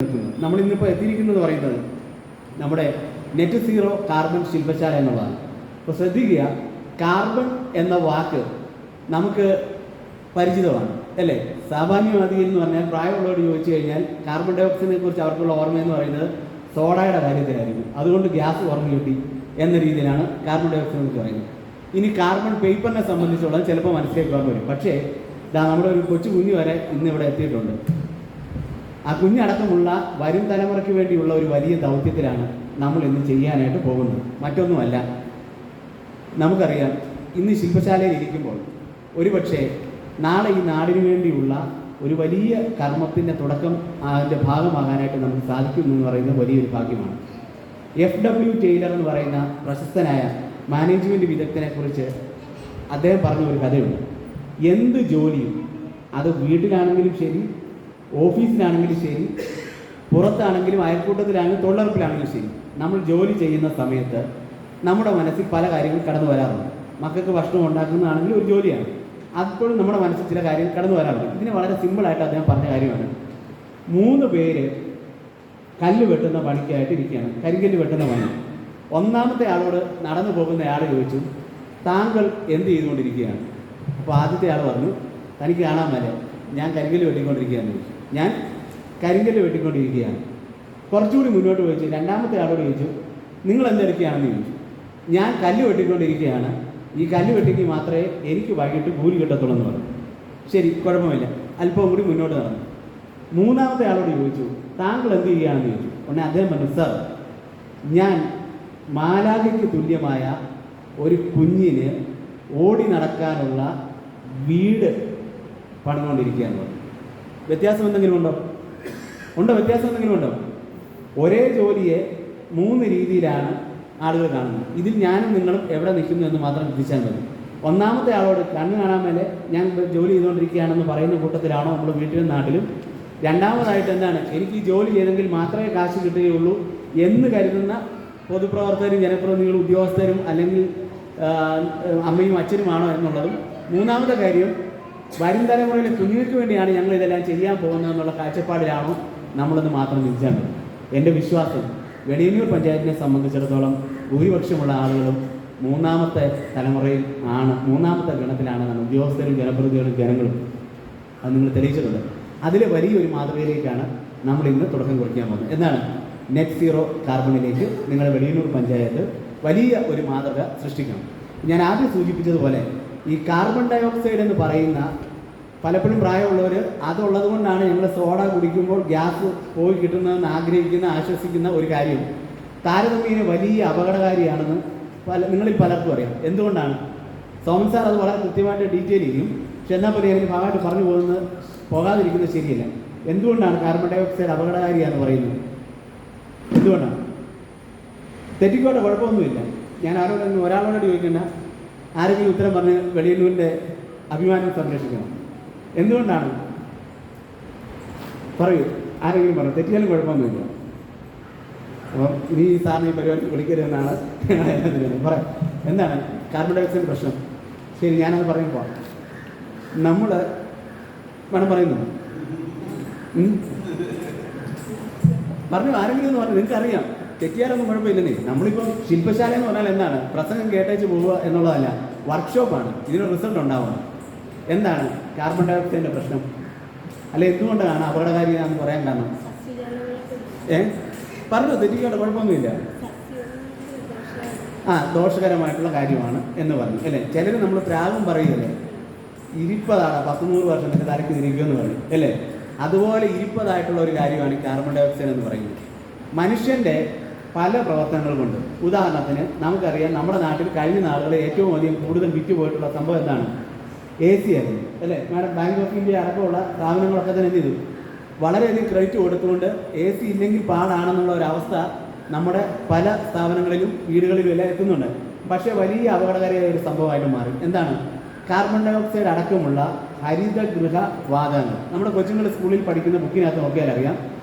നമ്മൾ ഇന്നിപ്പോൾ എത്തിയിരിക്കുന്നത് പറയുന്നത് നമ്മുടെ നെറ്റ് സീറോ കാർബൺ ശില്പശാല എന്നുള്ളതാണ്. അപ്പോൾ ശ്രദ്ധിക്കുക, കാർബൺ എന്ന വാക്ക് നമുക്ക് പരിചിതമാണ് അല്ലേ? സാമാന്യവാദികൾ എന്ന് പറഞ്ഞാൽ പ്രായമുള്ളവരോട് ചോദിച്ചു കഴിഞ്ഞാൽ കാർബൺ ഡൈ ഓക്സൈഡിനെ കുറിച്ച് അവർക്കുള്ള ഓർമ്മ എന്ന് പറയുന്നത് സോഡയുടെ കാര്യത്തിലായിരിക്കും. അതുകൊണ്ട് ഗ്യാസ് ഓർമ്മ കിട്ടി എന്ന രീതിയിലാണ് കാർബൺ ഡൈ ഓക്സൈഡ് എന്ന് പറയുന്നത്. ഇനി കാർബൺ പേപ്പറിനെ സംബന്ധിച്ചുള്ളത് ചിലപ്പോൾ മനസ്സിലേക്ക് വരും. പക്ഷേ നമ്മുടെ ഒരു കൊച്ചു കുഞ്ഞു വരെ ഇന്ന് ഇവിടെ എത്തിയിട്ടുണ്ട്. ആ കുഞ്ഞടക്കമുള്ള വരും തലമുറയ്ക്ക് വേണ്ടിയുള്ള ഒരു വലിയ ദൗത്യത്തിലാണ് നമ്മൾ ഇന്ന് ചെയ്യാനായിട്ട് പോകുന്നത്. മറ്റൊന്നുമല്ല, നമുക്കറിയാം ഇന്ന് ശില്പശാലയിൽ ഇരിക്കുമ്പോൾ ഒരുപക്ഷെ നാളെ ഈ നാടിനു വേണ്ടിയുള്ള ഒരു വലിയ കർമ്മത്തിൻ്റെ തുടക്കം അതിൻ്റെ ഭാഗമാകാനായിട്ട് നമുക്ക് സാധിക്കും എന്ന് പറയുന്നത് വലിയൊരു ഭാഗ്യമാണ്. FW ടൈലർ എന്ന് പറയുന്ന പ്രശസ്തനായ മാനേജ്മെൻറ്റ് വിദഗ്ധനെക്കുറിച്ച് അദ്ദേഹം പറഞ്ഞ ഒരു കഥയുണ്ട്. എന്ത് ജോലിയും, അത് വീട്ടിലാണെങ്കിലും ശരി, ഓഫീസിലാണെങ്കിലും ശരി, പുറത്താണെങ്കിലും അയൽക്കൂട്ടത്തിലാണെങ്കിലും തൊഴിലുറപ്പിലാണെങ്കിലും ശരി, നമ്മൾ ജോലി ചെയ്യുന്ന സമയത്ത് നമ്മുടെ മനസ്സിൽ പല കാര്യങ്ങൾ കടന്നു വരാറുണ്ട്. മക്കൾക്ക് ഭക്ഷണം ഉണ്ടാക്കുന്നതാണെങ്കിലും ഒരു ജോലിയാണ്. അപ്പോഴും നമ്മുടെ മനസ്സിൽ ചില കാര്യങ്ങൾ കടന്നു വരാറുണ്ട്. ഇതിന് വളരെ സിമ്പിളായിട്ട് അദ്ദേഹം പറഞ്ഞ കാര്യമാണ്. 3 പേര് കല്ല് വെട്ടുന്ന പണിക്കായിട്ട് ഇരിക്കുകയാണ്, കരിങ്കല്ല് വെട്ടുന്ന പണി. ഒന്നാമത്തെ ആളോട് നടന്നു പോകുന്ന ആൾ ചോദിച്ചു, താങ്കൾ എന്ത് ചെയ്തുകൊണ്ടിരിക്കുകയാണ്? അപ്പോൾ ആദ്യത്തെ ആൾ പറഞ്ഞു, തനിക്ക് കാണാൻ മേലെ ഞാൻ കരിങ്കല്ല് വെട്ടിക്കൊണ്ടിരിക്കുകയാണെന്ന് ചോദിച്ചു. ഞാൻ കരിങ്കല്ല് വെട്ടിക്കൊണ്ടിരിക്കുകയാണ്. കുറച്ചുകൂടി മുന്നോട്ട് ചോദിച്ചു, രണ്ടാമത്തെ ആളോട് ചോദിച്ചു, നിങ്ങൾ എന്തെടുക്കുകയാണെന്ന് ചോദിച്ചു. ഞാൻ കല്ല് വെട്ടിക്കൊണ്ടിരിക്കുകയാണ്, ഈ കല്ല് വെട്ടിക്ക് മാത്രമേ എനിക്ക് വൈകിട്ട് കൂലി കിട്ടത്തുള്ളൂ എന്ന് പറഞ്ഞു. ശരി, കുഴപ്പമില്ല. അല്പം കൂടി മുന്നോട്ട് നടന്നു. മൂന്നാമത്തെ ആളോട് ചോദിച്ചു, താങ്കൾ എന്ത് ചെയ്യുകയാണെന്ന് ചോദിച്ചു. ഉടനെ അദ്ദേഹം പറഞ്ഞു, സാർ, ഞാൻ മാലാഖയ്ക്ക് തുല്യമായ ഒരു കുഞ്ഞിന് ഓടി നടക്കാനുള്ള വീട് പണിതുകൊണ്ടിരിക്കുകയെന്ന് പറഞ്ഞു. വ്യത്യാസം എന്തെങ്കിലും ഉണ്ടോ? വ്യത്യാസം എന്തെങ്കിലും ഉണ്ടോ? ഒരേ ജോലിയെ 3 രീതിയിലാണ് ആളുകൾ കാണുന്നത്. ഇതിൽ ഞാനും നിങ്ങളും എവിടെ നിൽക്കുന്നു എന്ന് മാത്രം ചിന്തിച്ചാൽ മതി. ഒന്നാമത്തെ ആളോട് കണ്ണ് കാണാൻ മേലെ ഞാൻ ജോലി ചെയ്തുകൊണ്ടിരിക്കുകയാണെന്ന് പറയുന്ന കൂട്ടത്തിലാണോ നമ്മൾ വീട്ടിലും നാട്ടിലും? രണ്ടാമതായിട്ട് എന്താണ്, എനിക്ക് ഈ ജോലി ചെയ്തെങ്കിൽ മാത്രമേ കാശ് കിട്ടുകയുള്ളൂ എന്ന് കരുതുന്ന പൊതുപ്രവർത്തകരും ജനപ്രതിനിധികളും ഉദ്യോഗസ്ഥരും അല്ലെങ്കിൽ അമ്മയും അച്ഛനുമാണോ എന്നുള്ളതും. മൂന്നാമത്തെ കാര്യം, വരും തലമുറയിലെ കുഞ്ഞുങ്ങൾക്ക് വേണ്ടിയാണ് ഞങ്ങൾ ഇതെല്ലാം ചെയ്യാൻ പോകുന്നതെന്നുള്ള കാഴ്ചപ്പാടിലാണോ നമ്മളെന്ന് മാത്രം ചിന്തിച്ചാൽ മതി. എൻ്റെ വിശ്വാസം വെളിയന്നൂർ പഞ്ചായത്തിനെ സംബന്ധിച്ചിടത്തോളം ഭൂരിപക്ഷമുള്ള ആളുകളും 3ാമത്തെ തലമുറയിൽ ആണ്, 3ാമത്തെ ഗണത്തിലാണ് ഉദ്യോഗസ്ഥരും ജനപ്രതിനിധികളും ജനങ്ങളും. അത് നിങ്ങൾ തെളിയിച്ചിട്ടുണ്ട്. അതിലെ വലിയൊരു മാതൃകയിലേക്കാണ് നമ്മൾ ഇന്ന് തുടക്കം കുറിക്കാൻ പോകുന്നത്. എന്താണ്? നെറ്റ് സീറോ കാർബണിലേക്ക് നിങ്ങളുടെ വെളിയന്നൂർ പഞ്ചായത്ത് വലിയ ഒരു മാതൃക സൃഷ്ടിക്കണം. ഞാൻ ആദ്യം സൂചിപ്പിച്ചതുപോലെ ഈ കാർബൺ ഡൈ ഓക്സൈഡ് എന്ന് പറയുന്ന, പലപ്പോഴും പ്രായമുള്ളവർ അതുള്ളത് കൊണ്ടാണ് ഞങ്ങൾ സോഡ കുടിക്കുമ്പോൾ ഗ്യാസ് പോയി കിട്ടുന്നതെന്ന് ആഗ്രഹിക്കുന്ന, ആശ്വസിക്കുന്ന ഒരു കാര്യം താരതമ്യേന വലിയ അപകടകാരിയാണെന്ന് നിങ്ങളിൽ പലർക്കും അറിയാം. എന്തുകൊണ്ടാണ്? സോമൻ സാർ അത് വളരെ കൃത്യമായിട്ട് ഡീറ്റെയിൽ ചെയ്യും. പക്ഷെ എന്നാൽ പോലും എനിക്ക് ഭാഗമായിട്ട് പറഞ്ഞു പോകാതിരിക്കുന്നത് ശരിയല്ല. എന്തുകൊണ്ടാണ് കാർബൺ ഡൈ ഓക്സൈഡ് അപകടകാരിയാണെന്ന് പറയുന്നത്? എന്തുകൊണ്ടാണ്? തെറ്റിക്കോട്ടെ, കുഴപ്പമൊന്നുമില്ല. ഞാൻ ഒരാളോട് ചോദിക്കേണ്ട, ആരെങ്കിലും ഉത്തരം പറഞ്ഞ് വെളിയന്നൂരിൻ്റെ അഭിമാനം സംരക്ഷിക്കണം. എന്തുകൊണ്ടാണ്? പറയൂ, ആരെങ്കിലും പറഞ്ഞു. തെറ്റിയാലും കുഴപ്പമൊന്നുമില്ല. അപ്പം ഇനി സാറിന് ഈ പരിപാടി വിളിക്കരുതെന്നാണ് പറയാം. എന്താണ് കാർബൺ ഡൈ ഓക്സൈഡ് പ്രശ്നം? ശരി, ഞാനത് പറയുമ്പോൾ നമ്മൾ വേണം പറയുന്നു. പറഞ്ഞു, ആരെങ്കിലും എന്ന് പറഞ്ഞു. നിങ്ങൾക്കറിയാം, തെറ്റിയാലൊന്നും കുഴപ്പമില്ലെന്നേ. നമ്മളിപ്പോൾ ശില്പശാല എന്ന് പറഞ്ഞാൽ എന്താണ്? പ്രസംഗം കേട്ടേച്ച് പോവുക എന്നുള്ളതല്ല, വർക്ക്ഷോപ്പാണ്. ഇതിനൊരു റിസൾട്ട് ഉണ്ടാവണം. എന്താണ് കാർബൺ ഡൈ ഓക്സൈഡിൻ്റെ പ്രശ്നം? അല്ലെ എന്തുകൊണ്ടാണ് അപകടകാരിയാണെന്ന് പറയാൻ കാരണം? പറഞ്ഞു, തെറ്റിക്കോട്ടെ, കുഴപ്പമൊന്നുമില്ല. ദോഷകരമായിട്ടുള്ള കാര്യമാണ് എന്ന് പറഞ്ഞു അല്ലേ? ചിലർ നമ്മൾ ത്യാഗം പറയുകയല്ലേ, ഇരിപ്പതാണ് 10-100 വർഷം എൻ്റെ തലയ്ക്ക് തിരിക്കുമെന്ന് പറയും അല്ലേ? അതുപോലെ ഇരിപ്പതായിട്ടുള്ള ഒരു കാര്യമാണ് ഈ കാർബൺ ഡൈ ഓക്സൈഡ് എന്ന് പറയുന്നത്. മനുഷ്യൻ്റെ പല പ്രവർത്തനങ്ങൾ കൊണ്ട്, ഉദാഹരണത്തിന് നമുക്കറിയാം, നമ്മുടെ നാട്ടിൽ കഴിഞ്ഞ നാളുകളിൽ ഏറ്റവും അധികം കൂടുതൽ വിറ്റ് പോയിട്ടുള്ള സംഭവം എന്താണ്? AC ആയിരുന്നു അല്ലേ? മാഡം, ബാങ്ക് ഓഫ് ഇന്ത്യ അടക്കമുള്ള സ്ഥാപനങ്ങളൊക്കെ തന്നെ എന്ത് ചെയ്തു? വളരെയധികം ക്രെഡിറ്റ് കൊടുത്തുകൊണ്ട് AC ഇല്ലെങ്കിൽ പാടാണെന്നുള്ള ഒരവസ്ഥ നമ്മുടെ പല സ്ഥാപനങ്ങളിലും വീടുകളിലും എല്ലാം എത്തുന്നുണ്ട്. പക്ഷേ വലിയ അപകടകാരിയായ ഒരു സംഭവമായിട്ട് മാറി. എന്താണ്? കാർബൺ ഡൈ ഓക്സൈഡ് അടക്കമുള്ള ഹരിതഗൃഹ വാതകങ്ങൾ. നമ്മുടെ കൊച്ചുങ്ങൾ സ്കൂളിൽ പഠിക്കുന്ന ബുക്കിനകത്ത് നോക്കിയാൽ അറിയാം,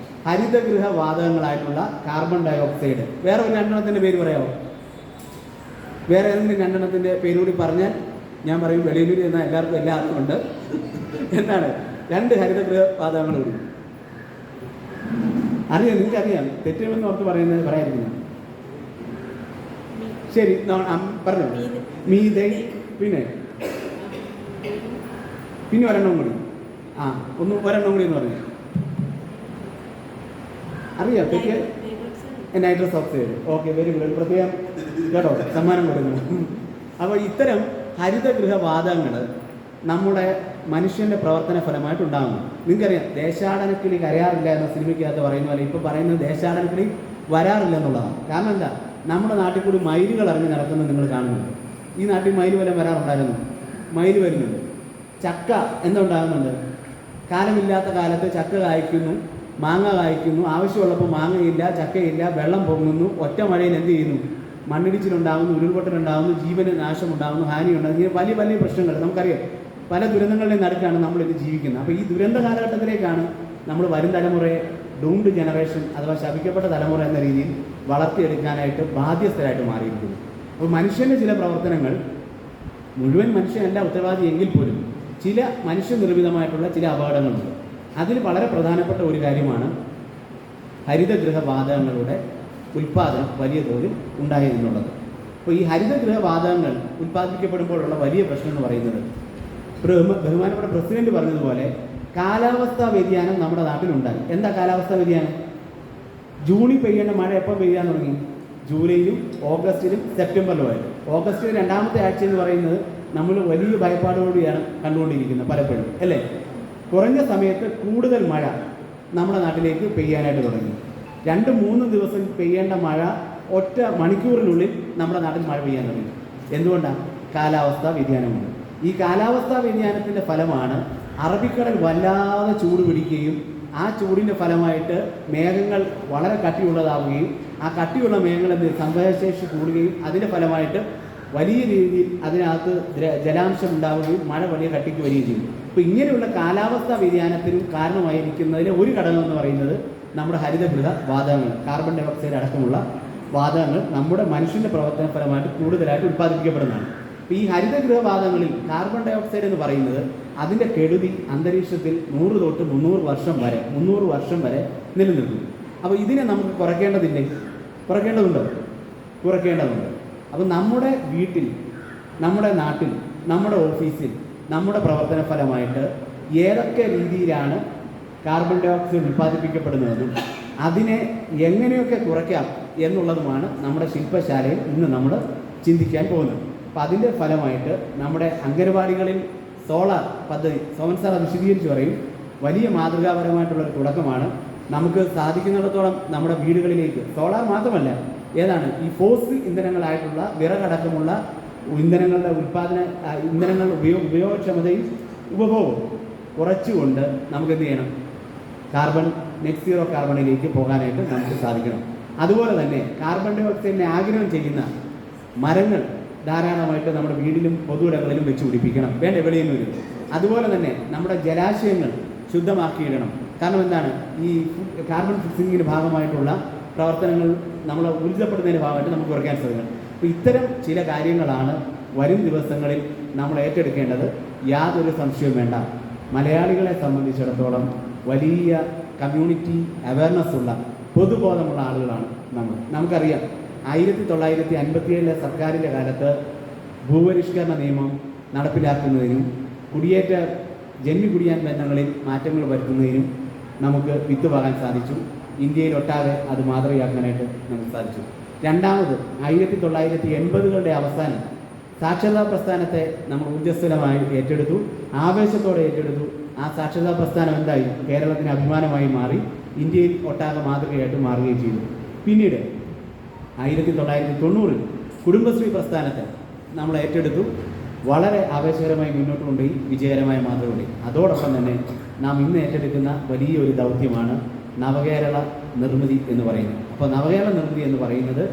ഹരിതഗൃഹ വാതകങ്ങളായിട്ടുള്ള കാർബൺ ഡൈ ഓക്സൈഡ്. വേറെ ഒരു 2 പേര് പറയാമോ? വേറെ ഏതെങ്കിലും 2 പേരുകൂടി പറഞ്ഞാൽ ഞാൻ പറയും വെളിയിൽ എന്ന എല്ലാവർക്കും ഉണ്ട്. എന്താണ്? 2 ഹരിതഗൃഹ വാതകങ്ങൾ കൂടി. അറിയാം, നിങ്ങൾക്കറിയാം തെറ്റുമെന്ന് ഓർത്ത് പറയാതിരിക്കുന്നു. ശരി, പറഞ്ഞോ. മീതൈ, പിന്നെ ഒരെണ്ണം കൂടി. ഒരെണ്ണം കൂടി എന്ന് പറഞ്ഞു. അറിയാം തെറ്റിയ nitrous oxide. Okay, very good. പ്രത്യേകം കേട്ടോ, സമ്മാനം കൊടുക്കണം. അപ്പോൾ ഇത്തരം ഹരിതഗൃഹവാതകങ്ങൾ നമ്മുടെ മനുഷ്യൻ്റെ പ്രവർത്തന ഫലമായിട്ടുണ്ടാകുന്നു. നിങ്ങൾക്കറിയാം ദേശാടനക്കിളി കരയാറില്ല എന്ന സിനിമയ്ക്കകത്ത് പറയുന്ന പോലെ ഇപ്പോൾ പറയുന്നത് ദേശാടനക്കിളി വരാറില്ല എന്നുള്ളതാണ്. കാരണം എന്താ, നമ്മുടെ നാട്ടിൽ കൂടി മയിലുകൾ ഇറങ്ങി നടക്കുന്നത് നിങ്ങൾ കാണുന്നുണ്ട്. ഈ നാട്ടിൽ മയിൽ വല്ലതും വരാറുണ്ടായിരുന്നു? മയിൽ വരുന്നുണ്ട്. ചക്ക എന്തുണ്ടാകുന്നുണ്ട്? കാലമില്ലാത്ത കാലത്ത് ചക്ക കായ്ക്കുന്നു, മാങ്ങ കായ്ക്കുന്നു, ആവശ്യമുള്ളപ്പോൾ മാങ്ങയില്ല, ചക്കയില്ല, വെള്ളം പൊങ്ങുന്നു. ഒറ്റ മഴയിൽ എന്ത് ചെയ്യുന്നു? മണ്ണിടിച്ചിലുണ്ടാകുന്നു, ഉരുൾപൊട്ടലുണ്ടാകുന്നു, ജീവന് നാശമുണ്ടാകുന്നു, ഹാനിയുണ്ടാകുന്നു. ഇങ്ങനെ വലിയ വലിയ പ്രശ്നങ്ങൾ നമുക്കറിയാം. പല ദുരന്തങ്ങളുടെയും നടുക്കാണ് നമ്മളിത് ജീവിക്കുന്നത്. അപ്പോൾ ഈ ദുരന്ത കാലഘട്ടത്തിലേക്കാണ് നമ്മൾ വരും തലമുറയെ ഡൂംഡ് ജനറേഷൻ അഥവാ ശപിക്കപ്പെട്ട തലമുറ എന്ന രീതിയിൽ വളർത്തിയെടുക്കാനായിട്ട് ബാധ്യസ്ഥരായിട്ട് മാറിയിരിക്കുന്നു. അപ്പോൾ മനുഷ്യൻ്റെ ചില പ്രവർത്തനങ്ങൾ, മുഴുവൻ മനുഷ്യനല്ല ഉത്തരവാദി എങ്കിൽ പോലും ചില മനുഷ്യനിർമ്മിതമായിട്ടുള്ള ചില അപകടങ്ങളുണ്ട്. അതിൽ വളരെ പ്രധാനപ്പെട്ട ഒരു കാര്യമാണ് ഹരിതഗൃഹവാതകങ്ങളുടെ ഉൽപ്പാദനം വലിയ തോതിൽ ഉണ്ടായി എന്നുള്ളത്. അപ്പോൾ ഈ ഹരിതഗൃഹവാതകങ്ങൾ ഉൽപ്പാദിപ്പിക്കപ്പെടുമ്പോഴുള്ള വലിയ പ്രശ്നം എന്ന് പറയുന്നത്, ബഹുമാനപ്പെട്ട പ്രസിഡന്റ് പറഞ്ഞതുപോലെ കാലാവസ്ഥാ വ്യതിയാനം നമ്മുടെ നാട്ടിലുണ്ടായി. എന്താ കാലാവസ്ഥാ വ്യതിയാനം? ജൂണിൽ പെയ്യേണ്ട മഴ എപ്പോൾ പെയ്യാൻ തുടങ്ങി? ജൂലൈയിലും ഓഗസ്റ്റിലും സെപ്റ്റംബറിലുമായിട്ട്. ഓഗസ്റ്റിൽ രണ്ടാമത്തെ ആഴ്ച എന്ന് പറയുന്നത് നമ്മൾ വലിയ ഭയപ്പാടോടുകൂടിയാണ് കണ്ടുകൊണ്ടിരിക്കുന്നത് പലപ്പോഴും, അല്ലേ? കുറഞ്ഞ സമയത്ത് കൂടുതൽ മഴ നമ്മുടെ നാട്ടിലേക്ക് പെയ്യാനായിട്ട് തുടങ്ങി. 2-3 ദിവസം പെയ്യേണ്ട മഴ ഒറ്റ മണിക്കൂറിനുള്ളിൽ നമ്മുടെ നാട്ടിൽ മഴ പെയ്യാൻ തുടങ്ങി. എന്തുകൊണ്ടാണ്? കാലാവസ്ഥാ വ്യതിയാനമുണ്ട്. ഈ കാലാവസ്ഥാ വ്യതിയാനത്തിൻ്റെ ഫലമാണ് അറബിക്കടൽ വല്ലാതെ ചൂട് പിടിക്കുകയും ആ ചൂടിൻ്റെ ഫലമായിട്ട് മേഘങ്ങൾ വളരെ കട്ടിയുള്ളതാവുകയും ആ കട്ടിയുള്ള മേഘങ്ങളിൽ സംഭരണശേഷി കൂടുകയും അതിൻ്റെ ഫലമായിട്ട് വലിയ രീതിയിൽ അതിനകത്ത് ജലാംശം ഉണ്ടാവുകയും മഴ വലിയ കട്ടിക്ക് വരികയും ചെയ്യും. അപ്പോൾ ഇങ്ങനെയുള്ള കാലാവസ്ഥാ വ്യതിയാനത്തിനും കാരണമായിരിക്കുന്നതിലെ ഒരു ഘടകം എന്ന് പറയുന്നത് നമ്മുടെ ഹരിതഗൃഹ വാതകങ്ങൾ, കാർബൺ ഡൈ ഓക്സൈഡ് അടക്കമുള്ള വാതകങ്ങൾ നമ്മുടെ മനുഷ്യൻ്റെ പ്രവർത്തന ഫലമായിട്ട് കൂടുതലായിട്ട് ഉൽപ്പാദിപ്പിക്കപ്പെടുന്നതാണ്. അപ്പോൾ ഈ ഹരിതഗൃഹവാതകങ്ങളിൽ കാർബൺ ഡൈ ഓക്സൈഡ് എന്ന് പറയുന്നത് അതിൻ്റെ കെടുതി അന്തരീക്ഷത്തിൽ 100 തൊട്ട് 300 വർഷം വരെ നിലനിൽക്കും. അപ്പോൾ ഇതിനെ നമുക്ക് കുറയ്ക്കേണ്ടതുണ്ടോ? കുറയ്ക്കേണ്ടതുണ്ട്. അപ്പോൾ നമ്മുടെ വീട്ടിൽ, നമ്മുടെ നാട്ടിൽ, നമ്മുടെ ഓഫീസിൽ, നമ്മുടെ പ്രവർത്തന ഫലമായിട്ട് ഏതൊക്കെ രീതിയിലാണ് കാർബൺ ഡൈ ഓക്സൈഡ് ഉൽപ്പാദിപ്പിക്കപ്പെടുന്നതെന്നും അതിനെ എങ്ങനെയൊക്കെ കുറയ്ക്കാം എന്നുള്ളതുമാണ് നമ്മുടെ ശില്പശാലയിൽ ഇന്ന് നമ്മൾ ചിന്തിക്കാൻ പോകുന്നത്. അപ്പോൾ അതിൻ്റെ ഫലമായിട്ട് നമ്മുടെ അംഗനവാടികളിൽ സോളാർ പദ്ധതി, സോമൻ സാർ അത് വിശദീകരിച്ച് പറയും, വലിയ മാതൃകാപരമായിട്ടുള്ളൊരു തുടക്കമാണ്. നമുക്ക് സാധിക്കുന്നിടത്തോളം നമ്മുടെ വീടുകളിലേക്ക് സോളാർ മാത്രമല്ല, ഏതാണ് ഈ ഫോസിൽ ഇന്ധനങ്ങളായിട്ടുള്ള വിറകടക്കമുള്ള ഇന്ധനങ്ങളുടെ ഇന്ധനങ്ങളുടെ ഉപയോഗക്ഷമതയും ഉപഭോഗവും കുറച്ചുകൊണ്ട് നമുക്ക് എന്ത് ചെയ്യണം? നെറ്റ് സീറോ കാർബണിലേക്ക് പോകാനായിട്ട് നമുക്ക് സാധിക്കണം. അതുപോലെ തന്നെ കാർബൺ ഡൈ ഓക്സൈഡിനെ ആഗിരണം ചെയ്യുന്ന മരങ്ങൾ ധാരാളമായിട്ട് നമ്മുടെ വീടിലും പൊതുയിടങ്ങളിലും വെച്ച് പിടിപ്പിക്കണം, വേണ്ട എവിടെയും വരും. അതുപോലെ തന്നെ നമ്മുടെ ജലാശയങ്ങൾ ശുദ്ധമാക്കിയിടണം. കാരണം എന്താണ്, ഈ കാർബൺ ഫിക്സിങ്ങിൻ്റെ ഭാഗമായിട്ടുള്ള പ്രവർത്തനങ്ങൾ നമ്മൾ ഊർജ്ജപ്പെടുന്നതിൻ്റെ ഭാഗമായിട്ട് നമുക്ക് കുറയ്ക്കാൻ സാധിക്കണം. അപ്പോൾ ഇത്തരം ചില കാര്യങ്ങളാണ് വരും ദിവസങ്ങളിൽ നമ്മൾ ഏറ്റെടുക്കേണ്ടത്. യാതൊരു സംശയവും വേണ്ട, മലയാളികളെ സംബന്ധിച്ചിടത്തോളം വലിയ കമ്മ്യൂണിറ്റി അവയർനെസ് ഉള്ള, പൊതുബോധമുള്ള ആളുകളാണ് നമുക്കറിയാം. 1957 സർക്കാരിൻ്റെ കാലത്ത് ഭൂപരിഷ്കരണ നിയമം നടപ്പിലാക്കുന്നതിനും ജന്മി കുടിയാൻ ബന്ധങ്ങളിൽ മാറ്റങ്ങൾ വരുത്തുന്നതിനും നമുക്ക് വിത്തുവാകാൻ സാധിച്ചു. ഇന്ത്യയിലൊട്ടാകെ അത് മാതൃകയാക്കാനായിട്ട് നമുക്ക് സാധിച്ചു. രണ്ടാമത് 1980കളുടെ അവസാനം സാക്ഷരതാ പ്രസ്ഥാനത്തെ നമ്മൾ ഊർജ്ജസ്വലമായി ഏറ്റെടുത്തു, ആവേശത്തോടെ ഏറ്റെടുത്തു. ആ സാക്ഷരതാ പ്രസ്ഥാനം എന്തായി? കേരളത്തിന് അഭിമാനമായി മാറി, ഇന്ത്യയിൽ ഒട്ടാകെ മാതൃകയായിട്ട് മാറുകയും ചെയ്തു. പിന്നീട് 1990 കുടുംബശ്രീ പ്രസ്ഥാനത്തെ നമ്മൾ ഏറ്റെടുത്തു, വളരെ ആവേശകരമായി മുന്നോട്ട് കൊണ്ടുപോയി, വിജയകരമായ മാതൃകയുണ്ടായി. അതോടൊപ്പം തന്നെ നാം ഇന്ന് ഏറ്റെടുക്കുന്ന വലിയൊരു ദൗത്യമാണ് നവകേരള നിർമ്മിതി എന്ന് പറയുന്നത്. അപ്പോൾ നവകേരള നിർമ്മിതി എന്ന് പറയുന്നത്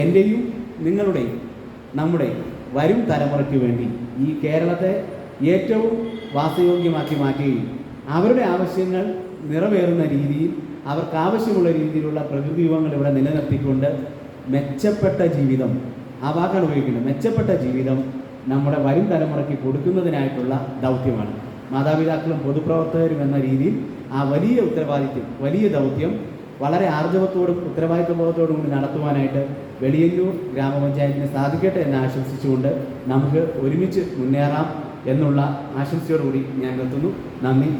എൻ്റെയും നിങ്ങളുടെയും നമ്മുടെ വരും തലമുറയ്ക്ക് വേണ്ടി ഈ കേരളത്തെ ഏറ്റവും വാസയോഗ്യമാക്കി മാറ്റുകയും അവരുടെ ആവശ്യങ്ങൾ നിറവേറുന്ന രീതിയിൽ, അവർക്ക് ആവശ്യമുള്ള രീതിയിലുള്ള പ്രകൃതി വിഭവങ്ങൾ ഇവിടെ നിലനിർത്തിക്കൊണ്ട് മെച്ചപ്പെട്ട ജീവിതം, ആ വാക്കാണ് ഉപയോഗിക്കുന്നത്, മെച്ചപ്പെട്ട ജീവിതം നമ്മുടെ വരും തലമുറയ്ക്ക് കൊടുക്കുന്നതിനായിട്ടുള്ള ദൗത്യമാണ്. മാതാപിതാക്കളും പൊതുപ്രവർത്തകരും എന്ന രീതിയിൽ ആ വലിയ ഉത്തരവാദിത്യം, വലിയ ദൗത്യം വളരെ ആർജവത്തോടും ഉത്തരവാദിത്വബോധത്തോടും കൂടി നടത്തുവാനായിട്ട് വെളിയന്നൂർ ഗ്രാമപഞ്ചായത്തിന് സാധിക്കട്ടെ എന്ന് ആശംസിച്ചുകൊണ്ട് നമുക്ക് ഒരുമിച്ച് മുന്നേറാം എന്നുള്ള ആശംസയോടുകൂടി ഞാൻ നിർത്തുന്നു. നന്ദി.